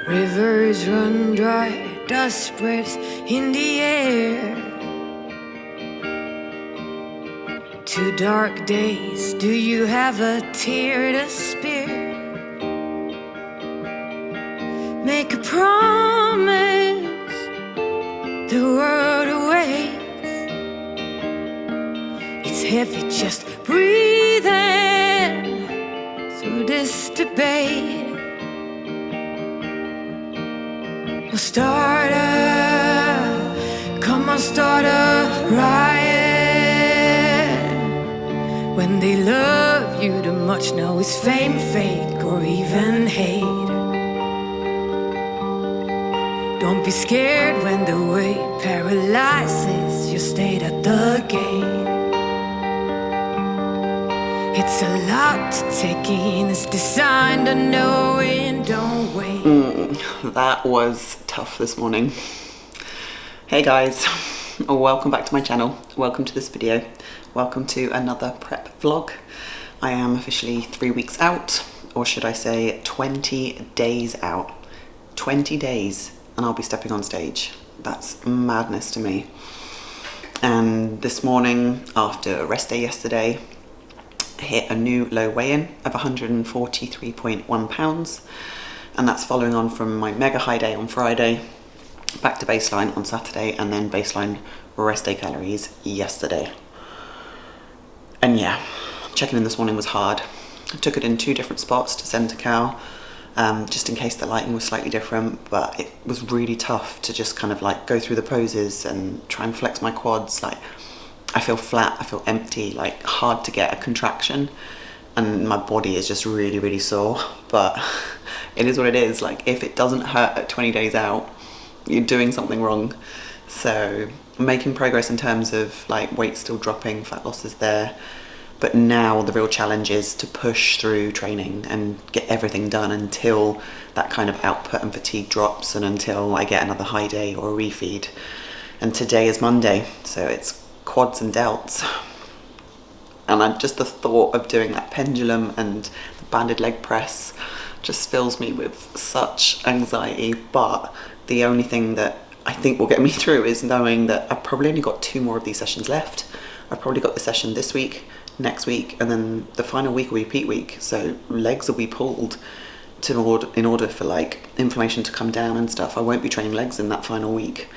Rivers run dry, dust spreads in the air. 2 dark days, do you have a tear to spare? Make a promise, the world awaits. It's heavy just breathing through this debate. We'll start come on, start a riot. When they love you too much, now it's fame, fake, or even hate. Don't be scared when the weight paralyzes your state at the gate. It's a lot to take in, it's designed to know and don't wait. That was tough this morning. Hey guys, welcome back to my channel. Welcome to this video. Welcome to another prep vlog. I am officially 3 weeks out, or should I say 20 days out. 20 days and I'll be stepping on stage. That's madness to me. And this morning, after a rest day yesterday, hit a new low weigh-in of 143.1 pounds, and that's following on from my mega high day on Friday, back to baseline on Saturday, and then baseline rest day calories yesterday. And yeah, checking in this morning was hard. I took it in 2 different spots to send to Cal, just in case the lighting was slightly different, but it was really tough to just kind of like go through the poses and try and flex my quads. Like, I feel flat, I feel empty, like hard to get a contraction, and my body is just really, really sore. But it is what it is. Like, if it doesn't hurt at 20 days out, you're doing something wrong. So I'm making progress in terms of like weight still dropping, fat loss is there. But now the real challenge is to push through training and get everything done until that kind of output and fatigue drops, and until I get another high day or a refeed. And today is Monday, so it's quads and delts. And just the thought of doing that pendulum and the banded leg press just fills me with such anxiety. But the only thing that I think will get me through is knowing that I've probably only got 2 more of these sessions left. I've probably got the session this week, next week, and then the final week will be peak week. So legs will be pulled in order for like inflammation to come down and stuff. I won't be training legs in that final week.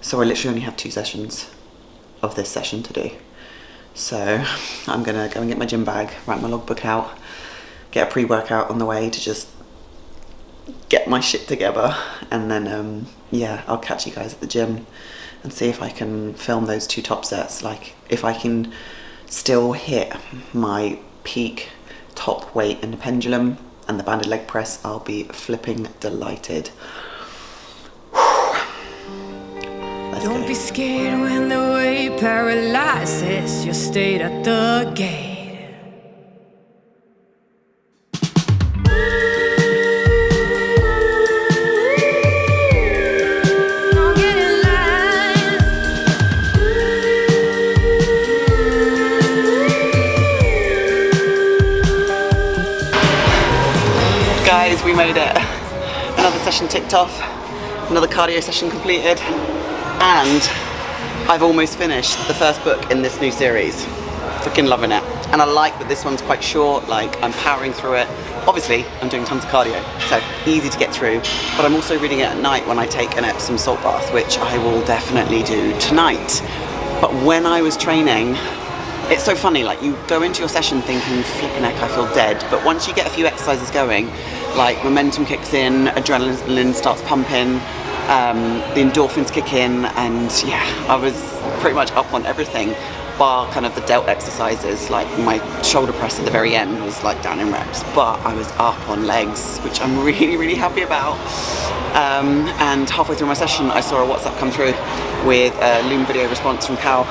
So I literally only have 2 sessions of this session to do. So I'm gonna go and get my gym bag, write my logbook out, get a pre-workout on the way to just get my shit together, and then yeah, I'll catch you guys at the gym and see if I can film those 2 top sets. Like, if I can still hit my peak top weight in the pendulum and the banded leg press, I'll be flipping delighted. Don't be scared when the weight paralyzes your state at the gate. Guys, we made it. Another session ticked off, another cardio session completed, and I've almost finished the first book in this new series. Freaking loving it. And I like that this one's quite short, like I'm powering through it. Obviously, I'm doing tons of cardio, so easy to get through, but I'm also reading it at night when I take an Epsom salt bath, which I will definitely do tonight. But when I was training, it's so funny, like you go into your session thinking, flipping heck, I feel dead, but once you get a few exercises going, like momentum kicks in, adrenaline starts pumping, the endorphins kick in, and yeah, I was pretty much up on everything, bar kind of the delt exercises. Like my shoulder press at the very end was like down in reps, but I was up on legs, which I'm really, really happy about. And halfway through my session, I saw a WhatsApp come through with a Loom video response from Cal.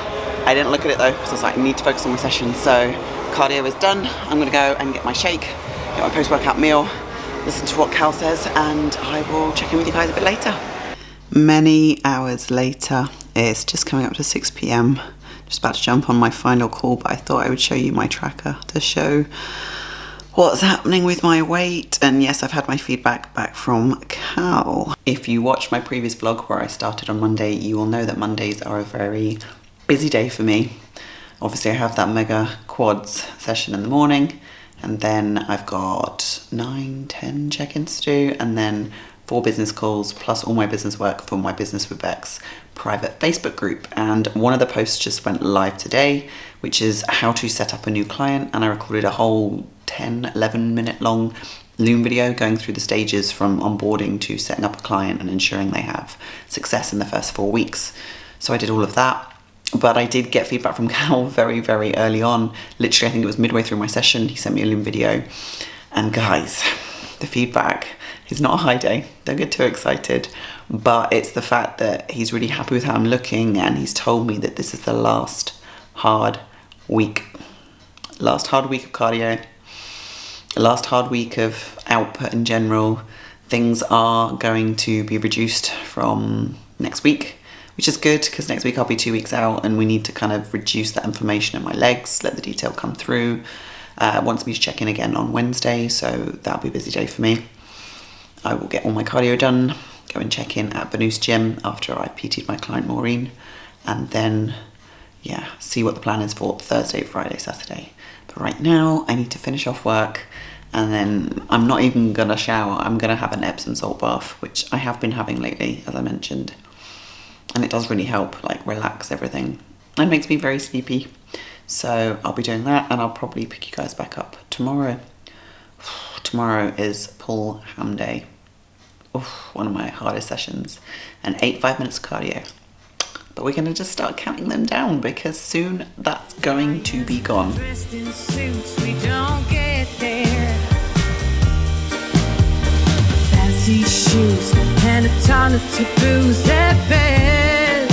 I didn't look at it though, because I was like, I need to focus on my session. So cardio is done. I'm gonna go and get my shake, get my post-workout meal, listen to what Cal says, and I will check in with you guys a bit later. Many hours later, it's just coming up to 6 p.m. Just about to jump on my final call, but I thought I would show you my tracker to show what's happening with my weight. And yes, I've had my feedback back from Cal. If you watched my previous vlog where I started on Monday, you will know that Mondays are a very busy day for me. Obviously I have that mega quads session in the morning, and then I've got 9-10 check-ins to do, and then 4 business calls plus all my business work for my Business with Bex private Facebook group. And one of the posts just went live today, which is how to set up a new client, and I recorded a whole 10-11 minute long Loom video going through the stages from onboarding to setting up a client and ensuring they have success in the first 4 weeks. So I did all of that. But I did get feedback from Cal very, very early on. Literally, I think it was midway through my session, he sent me a Loom video. And guys, the feedback is not a high day. Don't get too excited. But it's the fact that he's really happy with how I'm looking, and he's told me that this is the last hard week. Last hard week of cardio. Last hard week of output in general. Things are going to be reduced from next week, which is good because next week I'll be 2 weeks out, and we need to kind of reduce that inflammation in my legs, let the detail come through. Wants me to check in again on Wednesday, so that'll be a busy day for me. I will get all my cardio done, go and check in at Banus Gym after I PT'd my client Maureen, and then, yeah, see what the plan is for Thursday, Friday, Saturday. But right now I need to finish off work, and then I'm not even gonna shower. I'm gonna have an Epsom salt bath, which I have been having lately, as I mentioned. And it does really help, like, relax everything. It makes me very sleepy. So I'll be doing that, and I'll probably pick you guys back up tomorrow. Tomorrow is pull ham day. One of my hardest sessions. And 5 minutes of cardio. But we're gonna just start counting them down because soon that's going to be gone. Dressed in suits, we don't get there. Fancy shoes and a ton of taboos at best.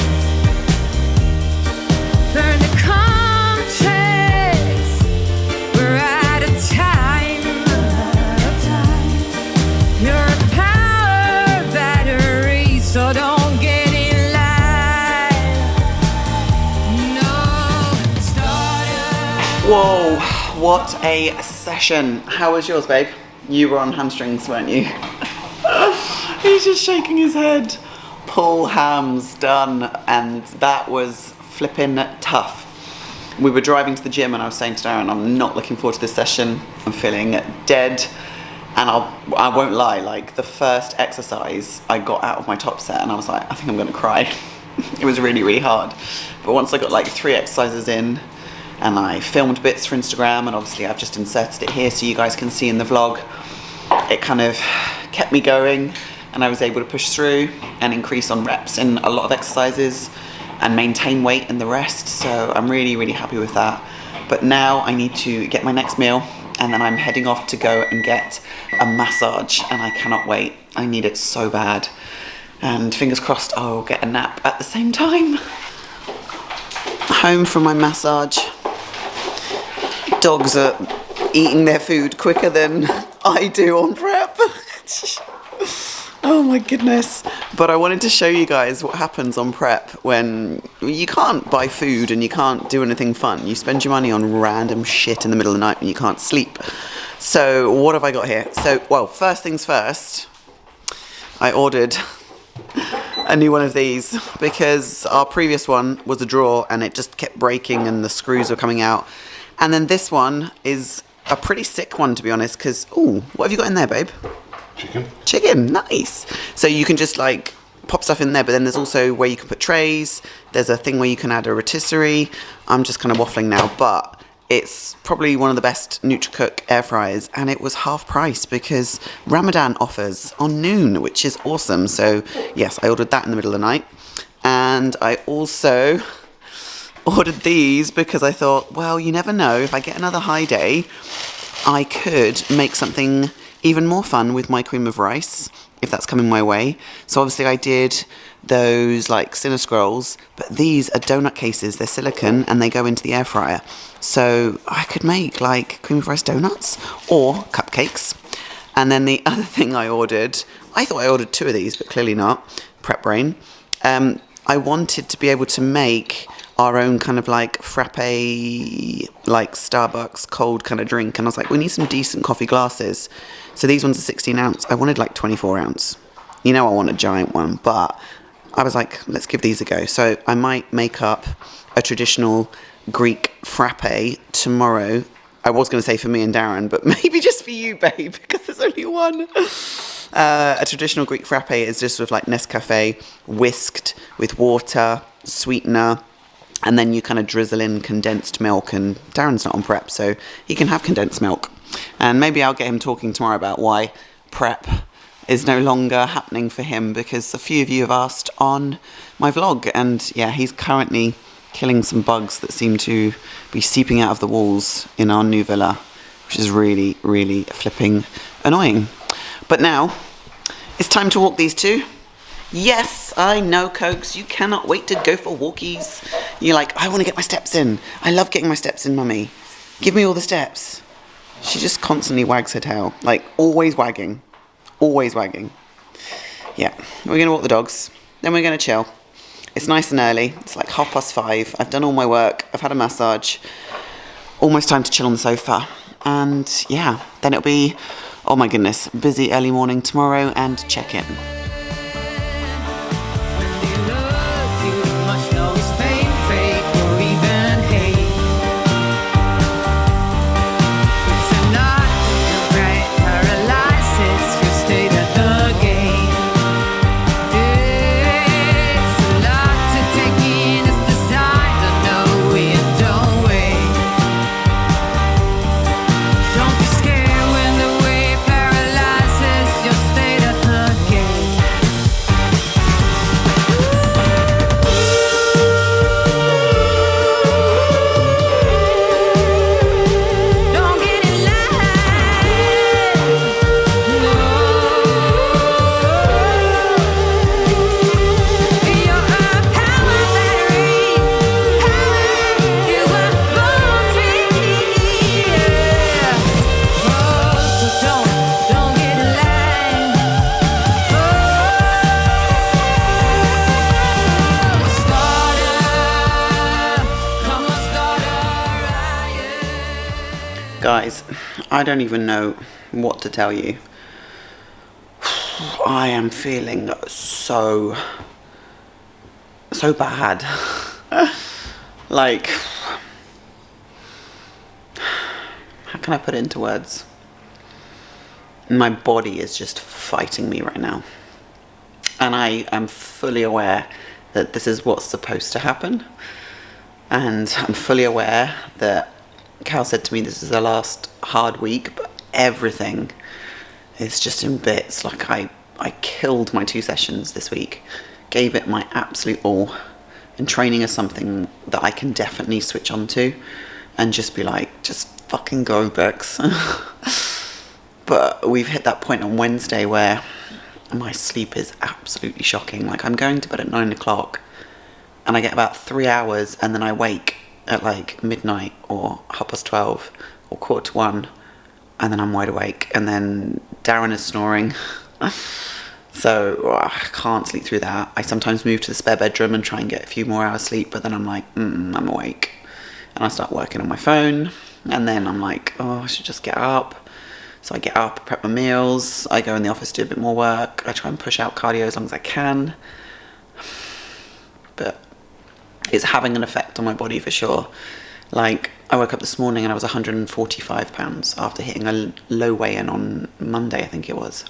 Learn to come chase. We're out of time. You're a power battery, so don't get in line. No starter. Whoa, what a session. How was yours, babe? You were on hamstrings, weren't you? He's just shaking his head. Pull hams done, and that was flipping tough. We were driving to the gym and I was saying to Darren, I'm not looking forward to this session. I'm feeling dead, and I won't lie, like the first exercise I got out of my top set and I was like, I think I'm gonna cry. It was really, really hard. But once I got like 3 exercises in, and I filmed bits for Instagram, and obviously I've just inserted it here so you guys can see in the vlog, it kind of kept me going, and I was able to push through and increase on reps in a lot of exercises and maintain weight in the rest. So I'm really, really happy with that. But now I need to get my next meal, and then I'm heading off to go and get a massage, and I cannot wait. I need it so bad. And fingers crossed I'll get a nap at the same time. Home from my massage. Dogs are eating their food quicker than I do on prep. Oh my goodness. But I wanted to show you guys what happens on prep when you can't buy food and you can't do anything fun. You spend your money on random shit in the middle of the night when you can't sleep. So what have I got here? So, well, first things first, I ordered a new one of these because our previous one was a drawer and it just kept breaking and the screws were coming out. And then this one is a pretty sick one, to be honest, because, ooh, what have you got in there, babe? Chicken, nice. So you can just like pop stuff in there, but then there's also where you can put trays. There's a thing where you can add a rotisserie. I'm just kind of waffling now, but it's probably one of the best NutriCook air fryers, and it was half price because Ramadan offers on Noon, which is awesome. So yes, I ordered that in the middle of the night. And I also ordered these because I thought, well, you never know, if I get another high day, I could make something even more fun with my cream of rice, if that's coming my way. So obviously I did those like Cinna Scrolls, but these are donut cases. They're silicone and they go into the air fryer. So I could make like cream of rice donuts or cupcakes. And then the other thing I ordered, I thought I ordered 2 of these, but clearly not, prep brain. I wanted to be able to make our own kind of like frappe, like Starbucks cold kind of drink. And I was like, we need some decent coffee glasses. So these ones are 16 ounce. I wanted like 24 ounce. You know, I want a giant one, but I was like, let's give these a go. So I might make up a traditional Greek frappe tomorrow. I was going to say for me and Darren, but maybe just for you, babe, because there's only one. A traditional Greek frappe is just with like Nescafe whisked with water, sweetener, and then you kind of drizzle in condensed milk. And Darren's not on prep, so he can have condensed milk. And maybe I'll get him talking tomorrow about why prep is no longer happening for him, because a few of you have asked on my vlog, and yeah, he's currently killing some bugs that seem to be seeping out of the walls in our new villa, which is really, really flipping annoying. But now, it's time to walk these two. Yes, I know, Cokes, you cannot wait to go for walkies. You're like, I want to get my steps in. I love getting my steps in, mummy. Give me all the steps. She just constantly wags her tail, like always wagging. Always wagging. Yeah, we're going to walk the dogs, then we're going to chill. It's nice and early. It's like 5:30. I've done all my work. I've had a massage. Almost time to chill on the sofa. And yeah, then it'll be, oh my goodness, busy early morning tomorrow and check-in. Guys, I don't even know what to tell you. I am feeling so bad. Like, how can I put it into words? My body is just fighting me right now. And I am fully aware that this is what's supposed to happen. And I'm fully aware that Cal said to me this is the last hard week, but everything is just in bits. Like I killed my 2 sessions this week, gave it my absolute all, and training is something that I can definitely switch on to and just be like, just fucking go, Bex. But we've hit that point on Wednesday where my sleep is absolutely shocking. Like I'm going to bed at 9 o'clock and I get about 3 hours and then I wake at like midnight or 12:30 or 1:45, and then I'm wide awake, and then Darren is snoring. So I can't sleep through that. I sometimes move to the spare bedroom and try and get a few more hours sleep, but then I'm like, I'm awake. And I start working on my phone, and then I'm like, oh, I should just get up. So I get up, prep my meals, I go in the office, do a bit more work, I try and push out cardio as long as I can. But it's having an effect on my body for sure. Like, I woke up this morning and I was 145 pounds after hitting a low weigh-in on Monday, I think it was.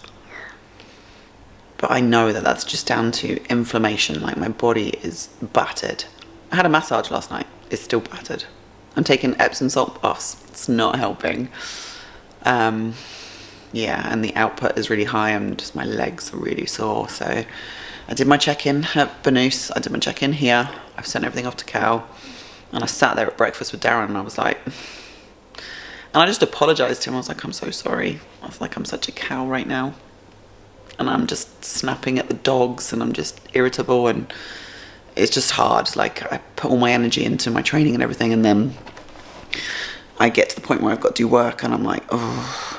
But I know that that's just down to inflammation. Like, my body is battered. I had a massage last night. It's still battered. I'm taking Epsom salt baths. It's not helping. Yeah, and the output is really high, and just my legs are really sore. So I did my check-in at Benoose. I did my check-in here. I've sent everything off to Cal. And I sat there at breakfast with Darren, and I was like... And I just apologised to him. I was like, I'm so sorry. I was like, I'm such a cow right now. And I'm just snapping at the dogs, and I'm just irritable, and it's just hard. Like, I put all my energy into my training and everything, and then I get to the point where I've got to do work, and I'm like, oh...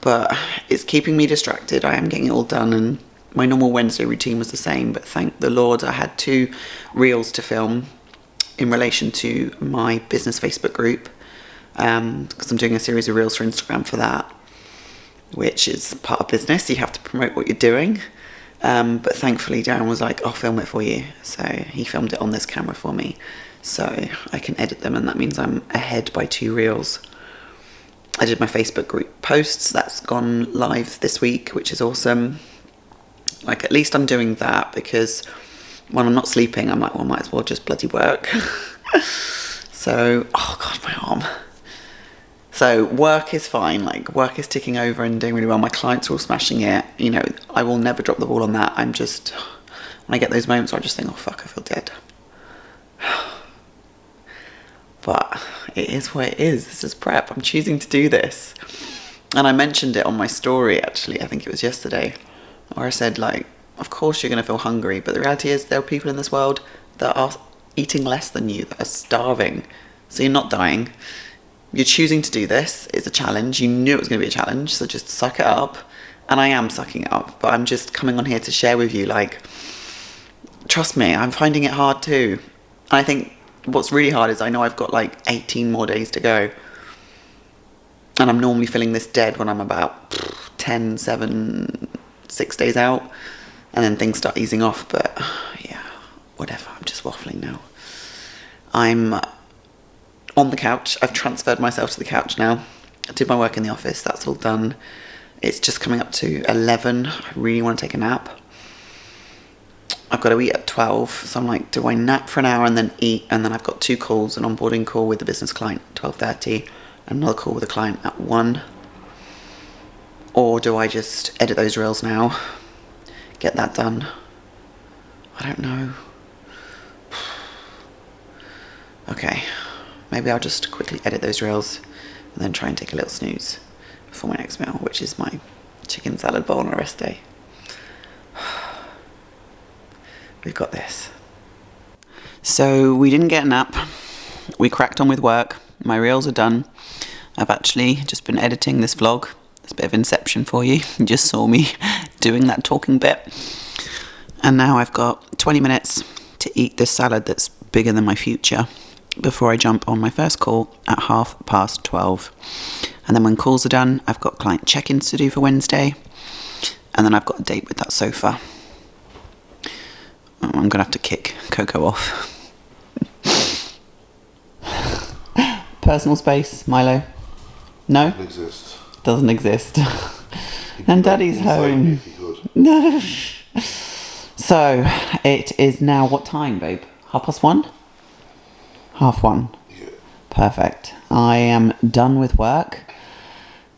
But it's keeping me distracted. I am getting it all done, and my normal Wednesday routine was the same, but thank the Lord I had 2 reels to film in relation to my business Facebook group, because I'm doing a series of reels for Instagram for that, which is part of business. You have to promote what you're doing. But thankfully Darren was like, I'll film it for you. So he filmed it on this camera for me. So I can edit them, and that means I'm ahead by 2 reels. I did my Facebook group posts. That's gone live this week, which is awesome. Like, at least I'm doing that, because when I'm not sleeping, I'm like, well, I might as well just bloody work. So, oh God, my arm. So work is fine, like work is ticking over and doing really well. My clients are all smashing it. You know, I will never drop the ball on that. I'm just, when I get those moments where I just think, oh fuck, I feel dead. But it is what it is. This is prep. I'm choosing to do this. And I mentioned it on my story, actually, I think it was yesterday, where I said, like, of course you're going to feel hungry, but the reality is there are people in this world that are eating less than you, that are starving. So you're not dying. You're choosing to do this. It's a challenge. You knew it was going to be a challenge, so just suck it up. And I am sucking it up, but I'm just coming on here to share with you, like, trust me, I'm finding it hard too. And I think what's really hard is I know I've got like 18 more days to go. And I'm normally feeling this dead when I'm about 10, 7, 6 days out. And then things start easing off, but yeah, whatever. I'm just waffling now. I'm on the couch. I've transferred myself to the couch now. I did my work in the office. That's all done. It's just coming up to 11. I really want to take a nap. I've got to eat at 12. So I'm like, do I nap for an hour and then eat? And then I've got 2 calls, an onboarding call with the business client at 12:30, and another call with a client at 1. Or do I just edit those reels now? Get that done? I don't know. Okay. Maybe I'll just quickly edit those reels and then try and take a little snooze before my next meal, which is my chicken salad bowl on a rest day. We've got this. So we didn't get a nap. We cracked on with work. My reels are done. I've actually just been editing this vlog. It's a bit of inception for you. You just saw me doing that talking bit. And now I've got 20 minutes to eat this salad that's bigger than my future before I jump on my first call at 12:30. And then when calls are done, I've got client check-ins to do for Wednesday. And then I've got a date with that sofa. I'm going to have to kick Coco off. Personal space, Milo? No? Doesn't exist. Doesn't exist. And Daddy's home. No. So, it is now what time, babe? 1:30? 1:30. Yeah. Perfect. I am done with work.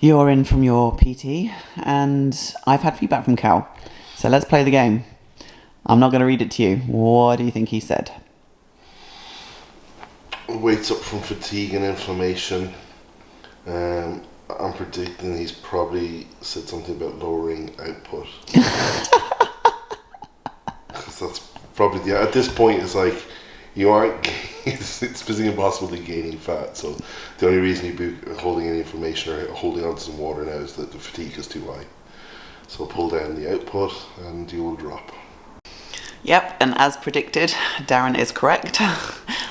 You're in from your PT, and I've had feedback from Cal. So let's play the game. I'm not going to read it to you. What do you think he said? Wakes up from fatigue and inflammation. I'm predicting he's probably said something about lowering output. Because that's probably at this point it's like you aren't. It's physically impossible to gaining fat. So the only reason you'd be holding any inflammation or holding on to some water now is that the fatigue is too high. So pull down the output and you will drop. Yep, and as predicted, Darren is correct.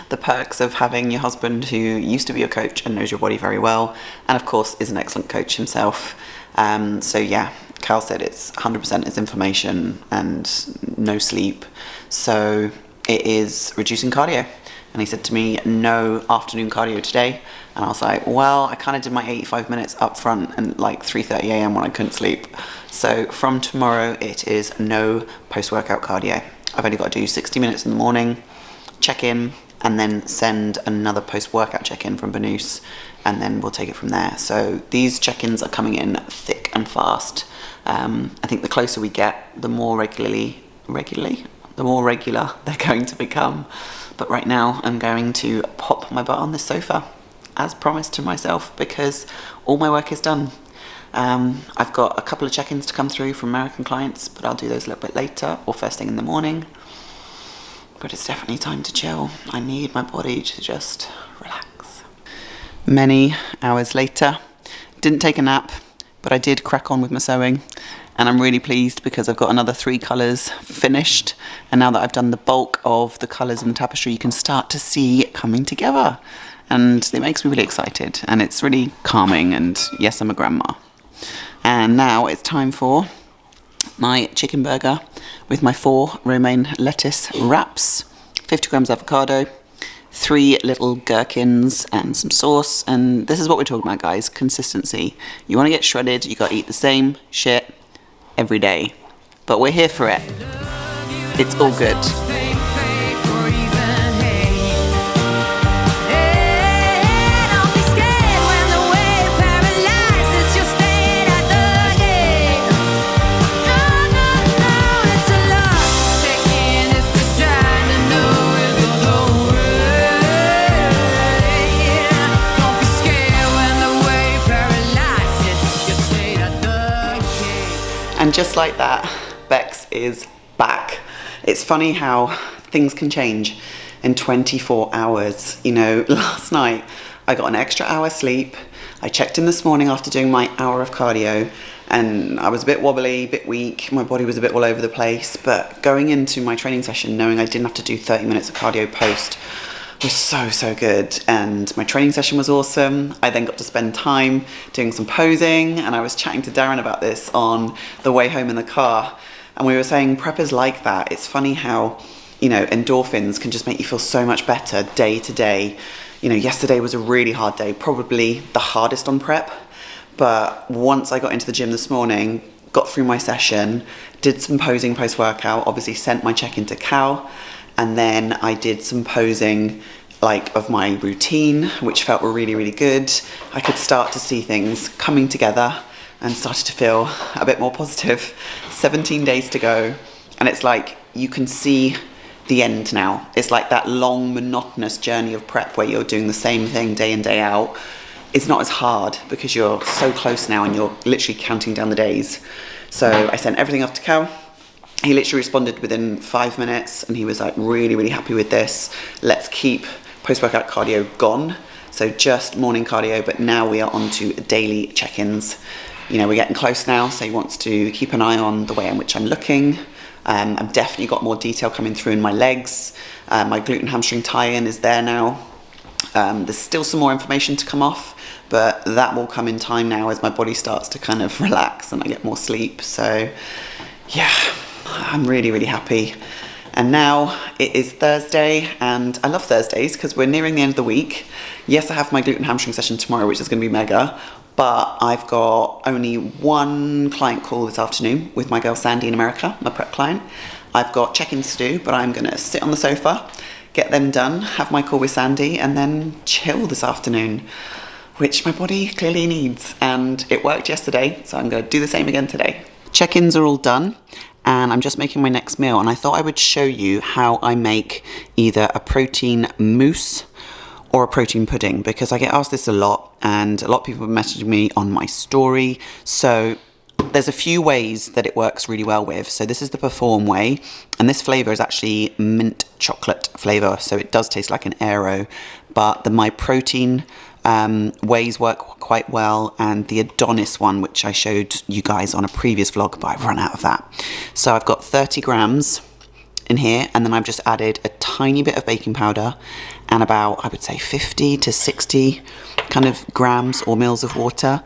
The perks of having your husband who used to be your coach and knows your body very well, and of course is an excellent coach himself. So yeah, Cal said it's 100% is inflammation and no sleep. So it is reducing cardio. And he said to me, no afternoon cardio today. And I was like, well, I kind of did my 85 minutes up front and like 3:30 a.m. when I couldn't sleep. So from tomorrow, it is no post-workout cardio. I've only got to do 60 minutes in the morning, check in, and then send another post-workout check-in from Banus, and then we'll take it from there. So these check-ins are coming in thick and fast. I think the closer we get, the more regular they're going to become. But right now, I'm going to pop my butt on this sofa, as promised to myself, because all my work is done. I've got a couple of check-ins to come through from American clients, but I'll do those a little bit later or first thing in the morning. But it's definitely time to chill. I need my body to just relax. Many hours later, didn't take a nap, but I did crack on with my sewing. And I'm really pleased because I've got another 3 colours finished. And now that I've done the bulk of the colours in the tapestry, you can start to see it coming together. And it makes me really excited. And it's really calming. And yes, I'm a grandma. And now it's time for my chicken burger with my 4 romaine lettuce wraps, 50 grams avocado, 3 little gherkins and some sauce. And this is what we're talking about, guys. Consistency. You want to get shredded, you got to eat the same shit every day. But we're here for it. It's all good. And just like that, Bex is back. It's funny how things can change in 24 hours. You know, last night I got an extra hour sleep. I checked in this morning after doing my hour of cardio and I was a bit wobbly, a bit weak. My body was a bit all over the place. But going into my training session, knowing I didn't have to do 30 minutes of cardio post was so good. And my training session was awesome. I then got to spend time doing some posing, and I was chatting to Darren about this on the way home in the car, and we were saying prep is like that. It's funny how, you know, endorphins can just make you feel so much better day to day. You know, yesterday was a really hard day, probably the hardest on prep, but once I got into the gym this morning, got through my session, did some posing post-workout, obviously sent my check-in to Cal, and then I did some posing like of my routine, which felt really good. I could start to see things coming together and started to feel a bit more positive. 17 days to go, and it's like you can see the end now. It's like that long monotonous journey of prep where you're doing the same thing day in, day out. It's not as hard because you're so close now and you're literally counting down the days. So I sent everything off to Cal. He literally responded within 5 minutes and he was like really happy with this. Let's keep post-workout cardio gone. So just morning cardio, but now we are on to daily check-ins. You know, we're getting close now, so he wants to keep an eye on the way in which I'm looking. I've definitely got more detail coming through in my legs. My glute and hamstring tie-in is there now. There's still some more information to come off, but that will come in time now as my body starts to kind of relax and I get more sleep. So yeah, I'm really happy. And now it is Thursday, and I love Thursdays because we're nearing the end of the week. Yes, I have my glute and hamstring session tomorrow, which is going to be mega, but I've got only 1 client call this afternoon with my girl Sandy in America, my prep client. I've got check-ins to do, but I'm going to sit on the sofa, get them done, have my call with Sandy, and then chill this afternoon, which my body clearly needs. And it worked yesterday, so I'm going to do the same again today. Check-ins are all done, and I'm just making my next meal, and I thought I would show you how I make either a protein mousse or a protein pudding, because I get asked this a lot and a lot of people have messaged me on my story. So there's a few ways that it works really well with. So this is the Perform way, and this flavour is actually mint chocolate flavour, so it does taste like an Aero, but the My Protein ways work quite well, and the Adonis one, which I showed you guys on a previous vlog, but I've run out of that. So I've got 30 grams in here, and then I've just added a tiny bit of baking powder and about, I would say, 50 to 60 kind of grams or mils of water,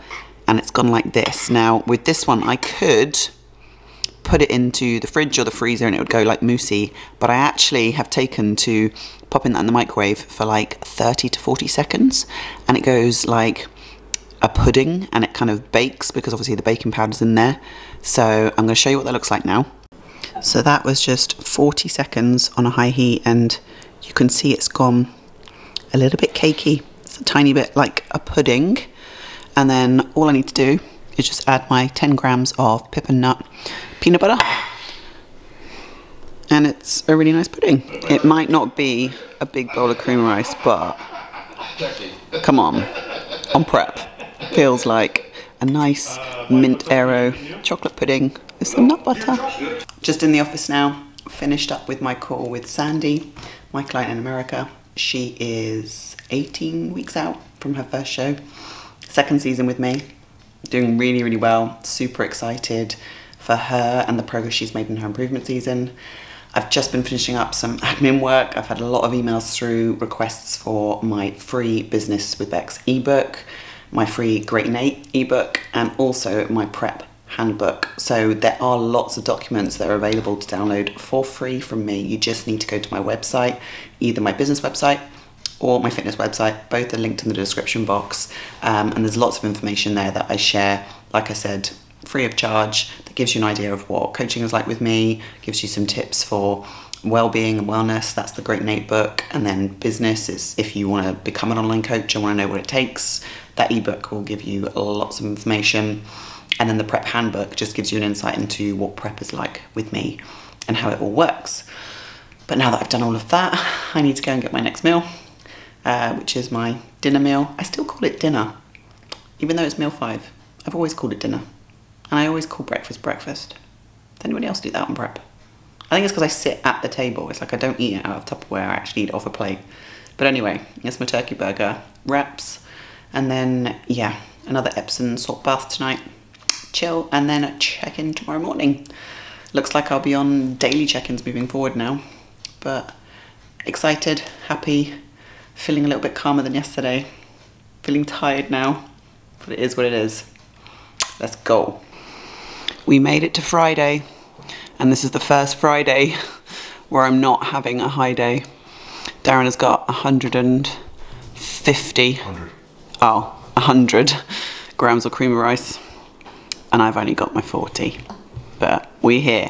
and it's gone like this. Now with this one I could put it into the fridge or the freezer and it would go like moussey, but I actually have taken to popping that in the microwave for like 30 to 40 seconds, and it goes like a pudding, and it kind of bakes because obviously the baking powder's in there. So I'm going to show you what that looks like now. So that was just 40 seconds on a high heat, and you can see it's gone a little bit cakey. It's a tiny bit like a pudding, and then all I need to do is just add my 10 grams of pip and nut peanut butter, and it's a really nice pudding. It might not be a big bowl of cream rice, but come on prep, feels like a nice mint Aero chocolate pudding with some nut butter. Just in the office now, finished up with my call with Sandy, my client in America. She is 18 weeks out from her first show, second season with me, doing really well, super excited, for her and the progress she's made in her improvement season. I've just been finishing up some admin work. I've had a lot of emails through requests for my free Business with Bex ebook, my free Great Nate ebook, and also my prep handbook. So there are lots of documents that are available to download for free from me. You just need to go to my website, either my business website or my fitness website. Both are linked in the description box, and there's lots of information there that I share, like I said, free of charge, that gives you an idea of what coaching is like with me, gives you some tips for well-being and wellness. That's the Great Nate book. And then business is if you want to become an online coach and want to know what it takes, that ebook will give you lots of information. And then the prep handbook just gives you an insight into what prep is like with me and how it all works. But now that I've done all of that, I need to go and get my next meal, which is my dinner meal. I still call it dinner, even though it's meal 5. I've always called it dinner. And I always call breakfast breakfast. Does anybody else do that on prep? I think it's because I sit at the table. It's like I don't eat it out of Tupperware, I actually eat it off a plate. But anyway, it's my turkey burger, wraps, and then, yeah, another Epsom salt bath tonight. Chill, and then a check-in tomorrow morning. Looks like I'll be on daily check-ins moving forward now. But excited, happy, feeling a little bit calmer than yesterday. Feeling tired now, but it is what it is. Let's go. We made it to Friday, and this is the first Friday where I'm not having a high day. Darren has got 100 grams of cream of rice, and I've only got my 40. But we're here.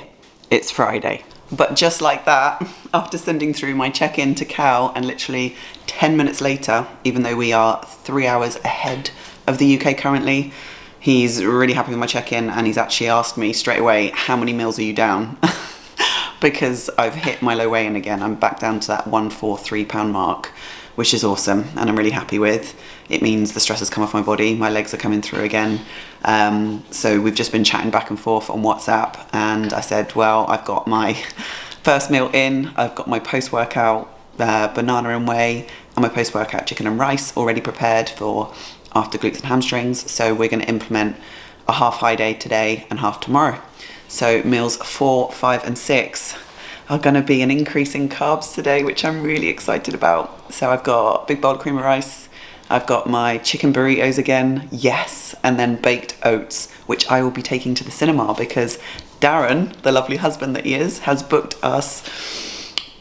It's Friday. But just like that, after sending through my check-in to Cal, and literally 10 minutes later, even though we are 3 hours ahead of the UK currently, he's really happy with my check-in, and he's actually asked me straight away, how many meals are you down? Because I've hit my low weigh-in again. I'm back down to that 143 pound mark, which is awesome, and I'm really happy with. It means the stress has come off my body, my legs are coming through again. So we've just been chatting back and forth on WhatsApp, and I said, well, I've got my first meal in, I've got my post-workout banana and whey, and my post-workout chicken and rice already prepared for after glutes and hamstrings. So we're going to implement a half high day today and half tomorrow. So meals 4, 5 and 6 are going to be an increase in carbs today, which I'm really excited about. So I've got a big bowl of cream of rice, I've got my chicken burritos again, yes, and then baked oats, which I will be taking to the cinema because Darren, the lovely husband that he is, has booked us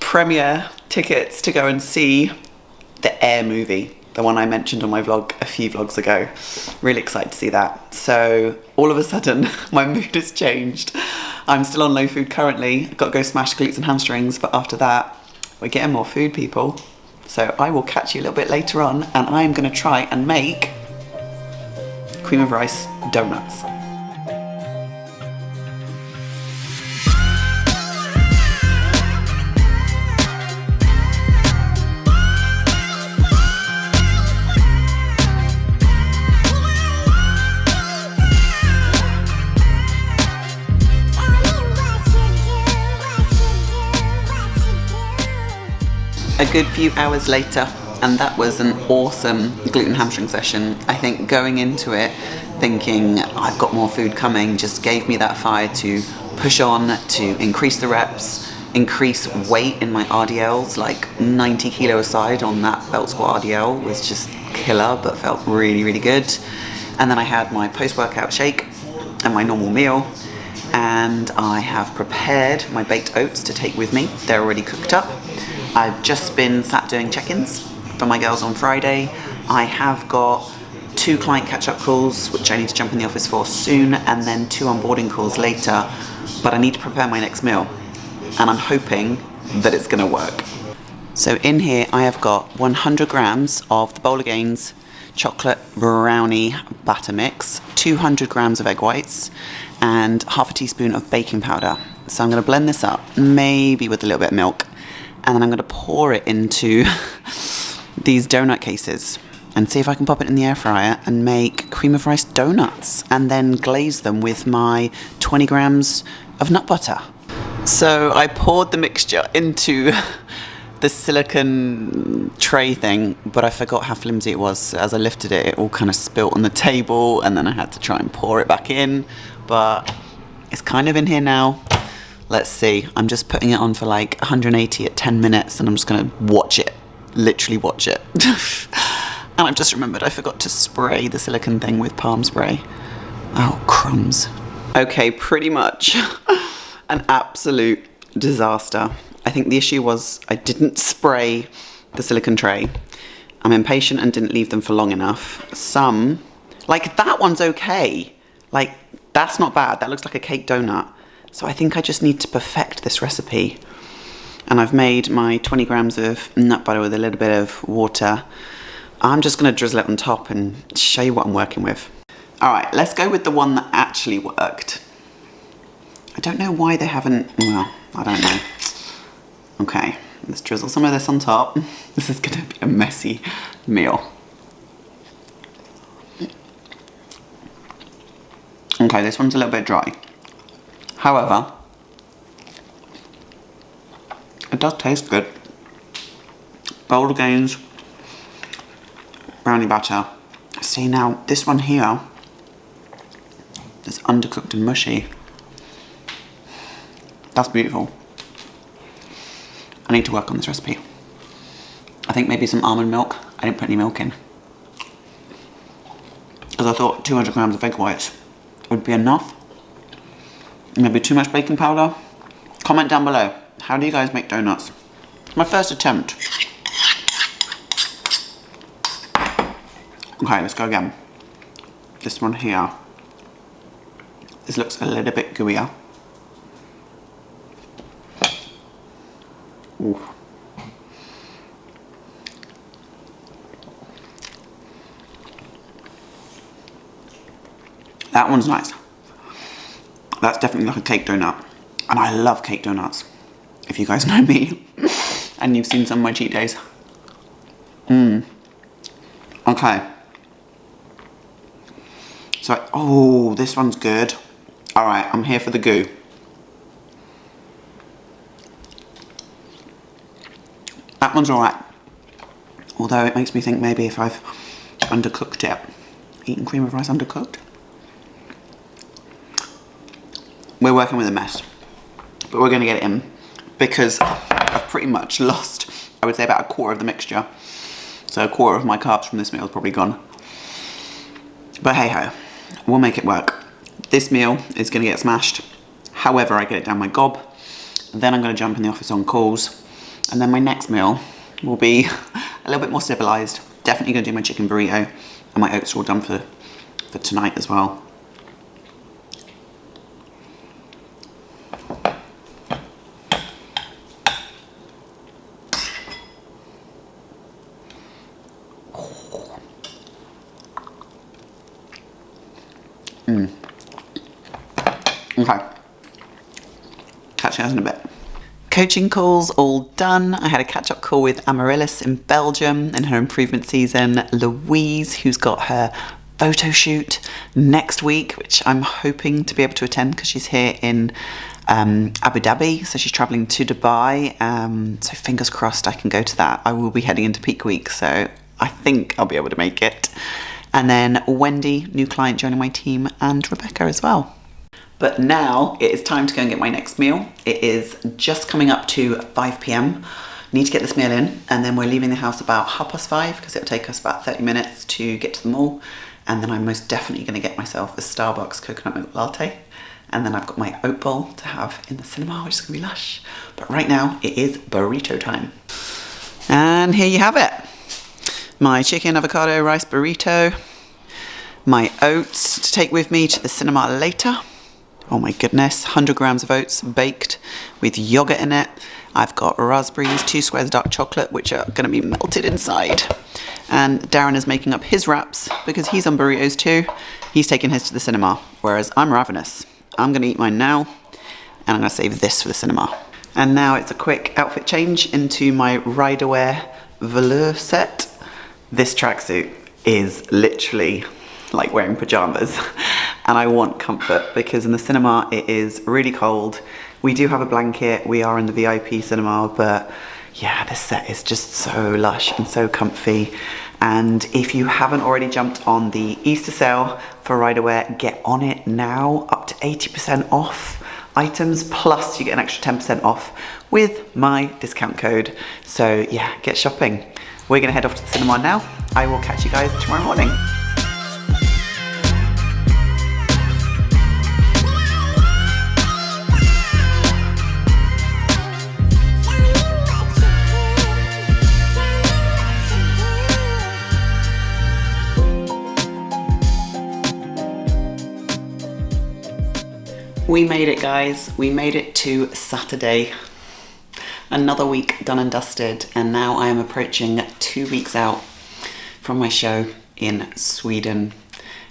premiere tickets to go and see the Air movie, the one I mentioned on my vlog a few vlogs ago. Really excited to see that. So all of a sudden, my mood has changed. I'm still on low food currently. I've got to go smash glutes and hamstrings, but after that, we're getting more food, people. So I will catch you a little bit later on, and I'm going to try and make cream of rice donuts. A good few hours later, and that was an awesome gluten hamstring session. I think going into it thinking I've got more food coming just gave me that fire to push on, to increase the reps, increase weight in my RDLs, like 90 kilo aside on that belt squat RDL was just killer, but felt really, really good. And then I had my post-workout shake and my normal meal, and I have prepared my baked oats to take with me. They're already cooked up. I've just been sat doing check-ins for my girls on Friday. I have got 2 client catch-up calls, which I need to jump in the office for soon, and then 2 onboarding calls later, but I need to prepare my next meal, and I'm hoping that it's gonna work. So in here I have got 100 grams of the Bowl of Gains chocolate brownie batter mix, 200 grams of egg whites, and half a teaspoon of baking powder. So I'm gonna blend this up, maybe with a little bit of milk, and then I'm going to pour it into these donut cases and see if I can pop it in the air fryer and make cream of rice donuts, and then glaze them with my 20 grams of nut butter. So I poured the mixture into the silicone tray thing, but I forgot how flimsy it was. So as I lifted it, it all kind of spilt on the table, and then I had to try and pour it back in, but It's kind of in here now. Let's see. I'm just putting it on for like 180 at 10 minutes and I'm just going to watch it. Literally watch it. And I've just remembered I forgot to spray the silicone thing with palm spray. Oh, crumbs. Okay, pretty much an absolute disaster. I think the issue was I didn't spray the silicone tray. I'm impatient and didn't leave them for long enough. Some, like that one's okay. Like, that's not bad. That looks like a cake donut. So I think I just need to perfect this recipe. And I've made my 20 grams of nut butter with a little bit of water. I'm just going to drizzle it on top and show you what I'm working with. All right, let's go with the one that actually worked. I don't know why they haven't, well, I don't know. Okay, let's drizzle some of this on top. This is going to be a messy meal. Okay, this one's a little bit dry. However, it does taste good. Bold Gains brownie batter. See now, this one here is undercooked and mushy. That's beautiful. I need to work on this recipe. I think maybe some almond milk. I didn't put any milk in. Because I thought 200 grams of egg whites would be enough. Maybe too much baking powder. Comment down below. How do you guys make donuts? It's my first attempt. Okay, let's go again. This one here. This looks a little bit gooier. Ooh. That one's nice. That's definitely like a cake donut. And I love cake donuts. If you guys know me and you've seen some of my cheat days. Okay. So, oh, this one's good. All right, I'm here for the goo. That one's all right. Although it makes me think maybe if I've undercooked it. Eaten cream of rice undercooked? We're working with a mess, but we're gonna get it in because I've pretty much lost, I would say, about a quarter of the mixture. So a quarter of my carbs from this meal is probably gone. But hey ho, we'll make it work. This meal is gonna get smashed. However, I get it down my gob. Then I'm gonna jump in the office on calls. And then my next meal will be a little bit more civilized. Definitely gonna do my chicken burrito, and my oats are all done for tonight as well. Okay. Catch you guys in a bit. Coaching calls all done. I had a catch-up call with Amaryllis in Belgium in her improvement season. Louise, who's got her photo shoot next week, which I'm hoping to be able to attend because she's here in Abu Dhabi. So she's traveling to Dubai. So fingers crossed I can go to that. I will be heading into peak week, so I think I'll be able to make it. And then Wendy, new client joining my team, and Rebecca as well. But now it is time to go and get my next meal. It is just coming up to 5 p.m. Need to get this meal in, and then we're leaving the house about 5:30 because it'll take us about 30 minutes to get to the mall. And then I'm most definitely going to get myself a Starbucks coconut milk latte. And then I've got my oat bowl to have in the cinema, which is going to be lush. But right now it is burrito time. And here you have it. My chicken avocado rice burrito. My oats to take with me to the cinema later. Oh my goodness, 100 grams of oats baked with yogurt in it. I've got raspberries, 2 squares of dark chocolate, which are going to be melted inside. And Darren is making up his wraps because he's on burritos too. He's taking his to the cinema, whereas I'm ravenous. I'm going to eat mine now, and I'm going to save this for the cinema. And now it's a quick outfit change into my Ryderwear velour set. This tracksuit is literally like wearing pajamas, and I want comfort because in the cinema it is really cold. We do have a blanket, we are in the VIP cinema, but yeah, this set is just so lush and so comfy, And if you haven't already jumped on the Easter sale for Ryderwear, get on it now, up to 80% off items, plus you get an extra 10% off with my discount code. So yeah, get shopping. We're gonna head off to the cinema now. I will catch you guys tomorrow morning. We made it, guys. We made it to Saturday. Another week done and dusted, and now I am approaching 2 weeks out from my show in Sweden.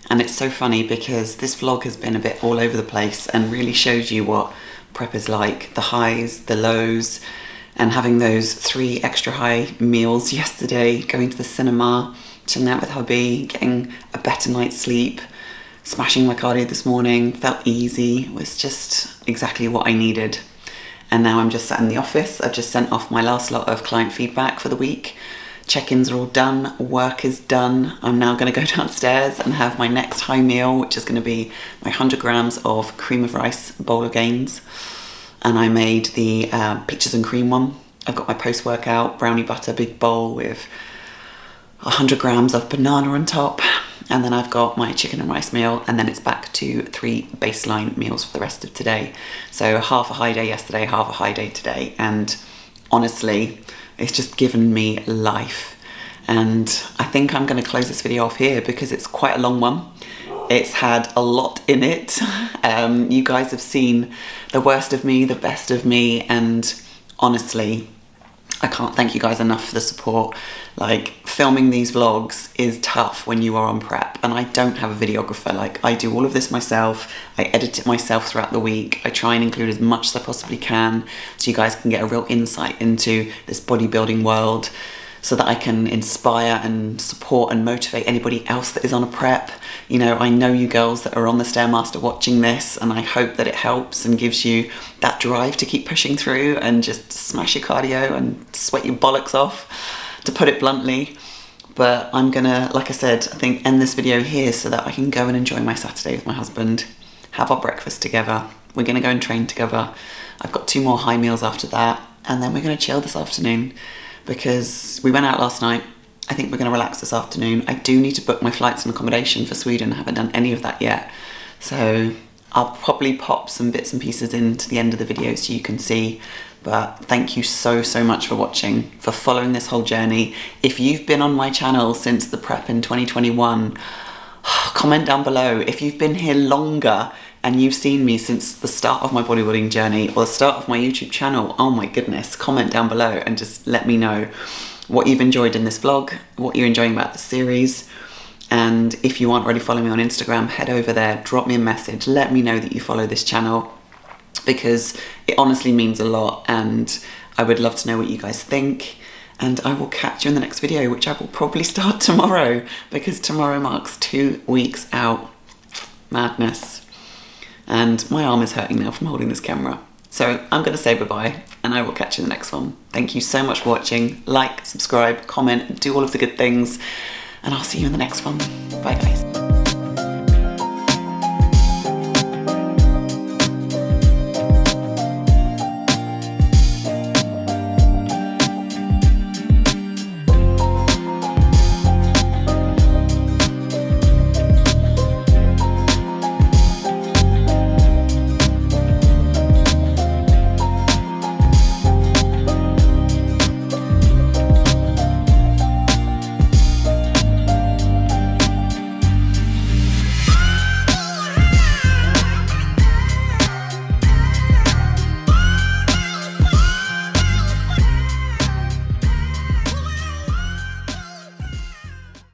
And it's so funny because this vlog has been a bit all over the place and really shows you what prep is like. The highs, the lows, and having those 3 extra high meals yesterday, going to the cinema, chilling out with hubby, getting a better night's sleep, smashing my cardio this morning, felt easy, was just exactly what I needed. And now I'm just sat in the office. I've just sent off my last lot of client feedback for the week. Check-ins are all done, work is done. I'm now gonna go downstairs and have my next high meal, which is gonna be my 100 grams of cream of rice bowl of gains. And I made the peaches and cream one. I've got my post-workout brownie butter big bowl with 100 grams of banana on top. And then I've got my chicken and rice meal, and then it's back to 3 baseline meals for the rest of today. So half a high day yesterday, half a high day today. And honestly, it's just given me life. And I think I'm gonna close this video off here because it's quite a long one. It's had a lot in it. You guys have seen the worst of me, the best of me, and honestly, I can't thank you guys enough for the support. Like, filming these vlogs is tough when you are on prep, and I don't have a videographer. Like, I do all of this myself. I edit it myself throughout the week. I try and include as much as I possibly can so you guys can get a real insight into this bodybuilding world, so that I can inspire and support and motivate anybody else that is on a prep. You know, I know you girls that are on the Stairmaster watching this, and I hope that it helps and gives you that drive to keep pushing through and just smash your cardio and sweat your bollocks off, to put it bluntly. But I'm gonna, like I said, I think end this video here so that I can go and enjoy my Saturday with my husband, have our breakfast together. We're gonna go and train together. I've got 2 more high meals after that, and then we're gonna chill this afternoon because we went out last night. I think we're gonna relax this afternoon. I do need to book my flights and accommodation for Sweden. I haven't done any of that yet. So I'll probably pop some bits and pieces into the end of the video so you can see. But thank you so much for watching, for following this whole journey. If you've been on my channel since the prep in 2021, comment down below. If you've been here longer and you've seen me since the start of my bodybuilding journey or the start of my YouTube channel, oh my goodness, comment down below and just let me know what you've enjoyed in this vlog, what you're enjoying about the series. And if you aren't already following me on Instagram, head over there, drop me a message, let me know that you follow this channel, because it honestly means a lot, and I would love to know what you guys think. And I will catch you in the next video, which I will probably start tomorrow, because tomorrow marks 2 weeks out. Madness. And my arm is hurting now from holding this camera. So I'm going to say bye-bye, and I will catch you in the next one. Thank you so much for watching. Like, subscribe, comment, do all of the good things, and I'll see you in the next one. Bye, guys.